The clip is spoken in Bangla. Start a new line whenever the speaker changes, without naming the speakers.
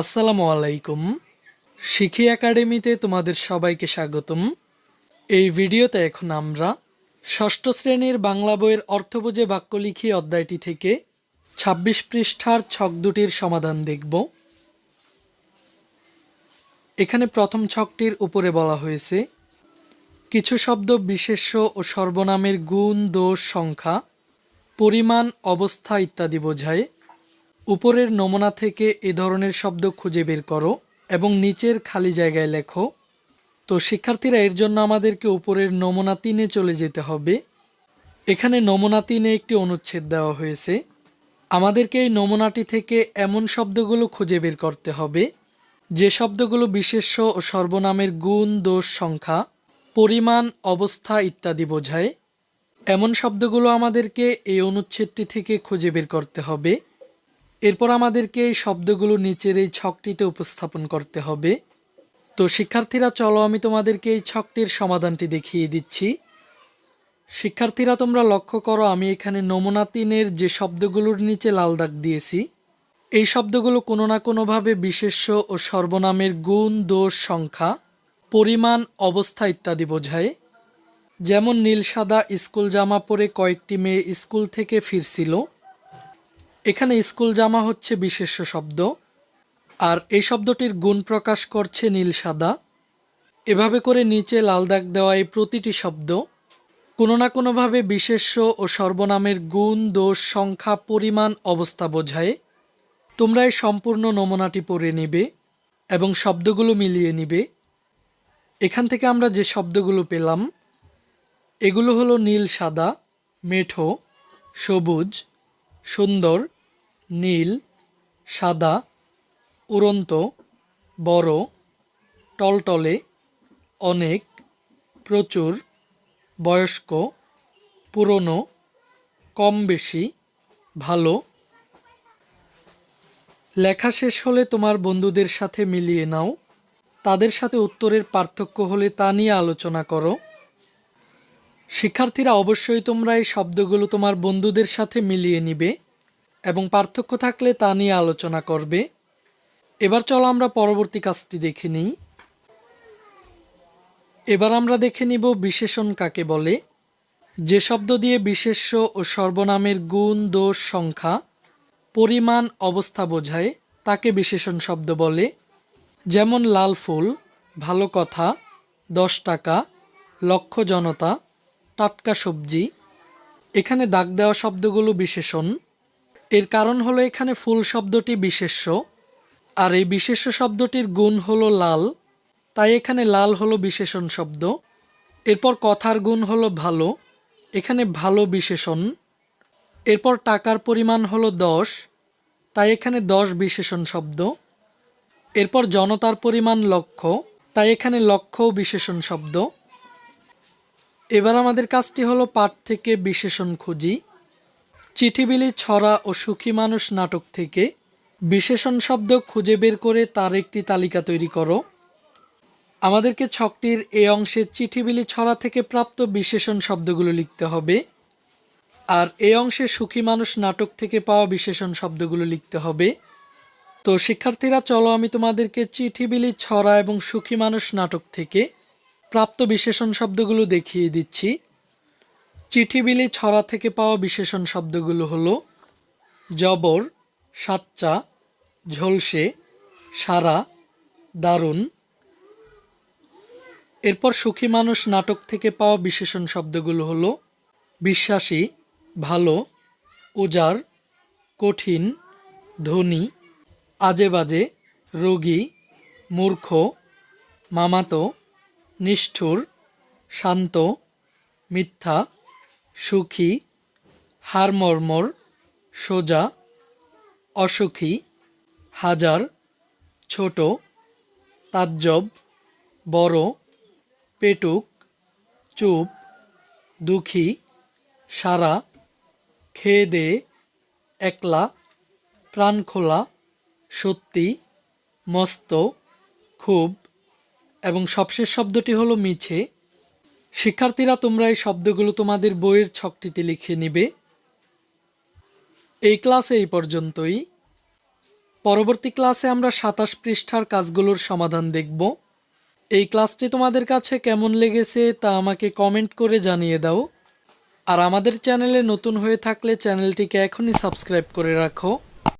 আসসালামু আলাইকুম। শিখি একাডেমিতে তোমাদের সবাইকে স্বাগতম। এই ভিডিওতে এখন আমরা ষষ্ঠ শ্রেণীর বাংলা বইয়ের অর্থ বুঝে বাক্য লিখি অধ্যায়টি থেকে ২৬ পৃষ্ঠার ছক দুটির সমাধান দেখব। এখানে প্রথম ছকটির উপরে বলা হয়েছে, কিছু শব্দ বিশেষ্য ও সর্বনামের গুণ, দোষ, সংখ্যা, পরিমাণ, অবস্থা ইত্যাদি বোঝায়। উপরের নমুনা থেকে এ ধরনের শব্দ খুঁজে বের করো এবং নিচের খালি জায়গায় লেখো। তো শিক্ষার্থীরা, এর জন্য আমাদেরকে উপরের নমুনা ৩-এ চলে যেতে হবে। এখানে নমুনা ৩-এ একটি অনুচ্ছেদ দেওয়া হয়েছে। আমাদেরকে এই নমুনাটি থেকে এমন শব্দগুলো খুঁজে বের করতে হবে যে শব্দগুলো বিশেষ্য ও সর্বনামের গুণ, দোষ, সংখ্যা, পরিমাণ, অবস্থা ইত্যাদি বোঝায়। এমন শব্দগুলো আমাদেরকে এই অনুচ্ছেদটি থেকে খুঁজে বের করতে হবে। এরপর আমাদেরকে এই শব্দগুলো নিচের এই ছকটিতে উপস্থাপন করতে হবে। তো শিক্ষার্থীরা, চলো আমি তোমাদেরকে এই ছকটির সমাধানটি দেখিয়ে দিচ্ছি। শিক্ষার্থীরা, তোমরা লক্ষ্য করো, আমি এখানে নমুনা ৩-এর যে শব্দগুলোর নিচে লাল দাগ দিয়েছি, এই শব্দগুলো কোনো না কোনোভাবে বিশেষ্য ও সর্বনামের গুণ, দোষ, সংখ্যা, পরিমাণ, অবস্থা ইত্যাদি বোঝায়। যেমন নীল সাদা স্কুল জামা পরে কয়েকটি মেয়ে স্কুল থেকে ফিরছিল। এখানে স্কুল জামা হচ্ছে বিশেষ্য শব্দ, আর এই শব্দটির গুণ প্রকাশ করছে নীল সাদা। এভাবে করে নিচে লাল দাগ দেওয়া এই প্রতিটি শব্দ কোনো না কোনোভাবে বিশেষ্য ও সর্বনামের গুণ, দোষ, সংখ্যা, পরিমাণ, অবস্থা বোঝায়। তোমরা এই সম্পূর্ণ নমুনাটি পড়ে নিবে এবং শব্দগুলো মিলিয়ে নিবে। এখান থেকে আমরা যে শব্দগুলো পেলাম, এগুলো হলো নীল সাদা, মেঠো, সবুজ, সুন্দর, নীল, সাদা, উড়ন্ত, বড়, টলটলে, অনেক, প্রচুর, বয়স্ক, পুরনো, কম বেশি, ভালো। লেখা শেষ হলে তোমার বন্ধুদের সাথে মিলিয়ে নাও। তাদের সাথে উত্তরের পার্থক্য হলে তা নিয়ে আলোচনা করো। শিক্ষার্থীরা, অবশ্যই তোমরা এই শব্দগুলো তোমার বন্ধুদের সাথে মিলিয়ে নিবে এবং পার্থক্য থাকলে তা নিয়ে আলোচনা করবে। এবার চলো আমরা পরবর্তী কাজটি দেখে নিই। এবার আমরা দেখে নিব বিশেষণ কাকে বলে। যে শব্দ দিয়ে বিশেষ্য ও সর্বনামের গুণ, দোষ, সংখ্যা, পরিমাণ, অবস্থা বোঝায় তাকে বিশেষণ শব্দ বলে। যেমন লাল ফুল, ভালো কথা, 10 টাকা, লক্ষ জনতা, টাটকা সবজি। এখানে দাগ দেওয়া শব্দগুলো বিশেষণ। এর কারণ হলো এখানে ফুল শব্দটি বিশেষ্য, আর এই বিশেষ্য শব্দটির গুণ হলো লাল, তাই এখানে লাল হলো বিশেষণ শব্দ। এরপর কথার গুণ হলো ভালো, এখানে ভালো বিশেষণ। এরপর টাকার পরিমাণ হলো 10, তাই এখানে 10 বিশেষণ শব্দ। এরপর জনতার পরিমাণ লক্ষ, তাই এখানে লক্ষ বিশেষণ শব্দ। এবার আমাদের কাজটি হলো পাঠ থেকে বিশেষণ খুঁজি। চিঠিবিলি, ছড়া ও সুখী মানুষ নাটক থেকে বিশেষণ শব্দ খুঁজে বের করে তার একটি তালিকা তৈরি করো। আমাদেরকে ছকটির এই অংশে চিঠিবিলি, ছড়া থেকে প্রাপ্ত বিশেষণ শব্দগুলো লিখতে হবে, আর এই অংশে সুখী মানুষ নাটক থেকে পাওয়া বিশেষণ শব্দগুলো লিখতে হবে। তো শিক্ষার্থীরা, চলো আমি তোমাদেরকে চিঠিবিলি, ছড়া এবং সুখী মানুষ নাটক থেকে প্রাপ্ত বিশেষণ শব্দগুলো দেখিয়ে দিচ্ছি। চিঠিবিলি, ছড়া থেকে পাওয়া বিশেষণ শব্দগুলো হলো জবর, সাচ্চা, ঝলসে, সারা, দারুণ। এরপর সুখী মানুষ নাটক থেকে পাওয়া বিশেষণ শব্দগুলো হলো বিশ্বাসী, ভালো, উজাড়, কঠিন, ধনী, আজেবাজে, রোগী, মূর্খ, মামাতো, নিষ্ঠুর, শান্ত, মিথ্যা, সুখী, হাড়মর্মর, সোজা, অসুখী, হাজার, ছোট, তাজ্জব, বড়, পেটুক, চুপ, দুঃখী, সারা, খেয়ে দে, একলা, প্রাণখোলা, সত্যি, মস্ত, খুব এবং সবশেষ শব্দটি হলো মিছে। শিক্ষার্থীরা, তোমরা এই শব্দগুলো তোমাদের বইয়ের ছকটিতে লিখে নিবে। এই ক্লাসে এই পর্যন্তই। পরবর্তী ক্লাসে আমরা ২৭ পৃষ্ঠার কাজগুলোর সমাধান দেখব। এই ক্লাসটি তোমাদের কাছে কেমন লেগেছে তা আমাকে কমেন্ট করে জানিয়ে দাও। আর আমাদের চ্যানেলে নতুন হয়ে থাকলে চ্যানেলটিকে এখনই সাবস্ক্রাইব করে রাখো।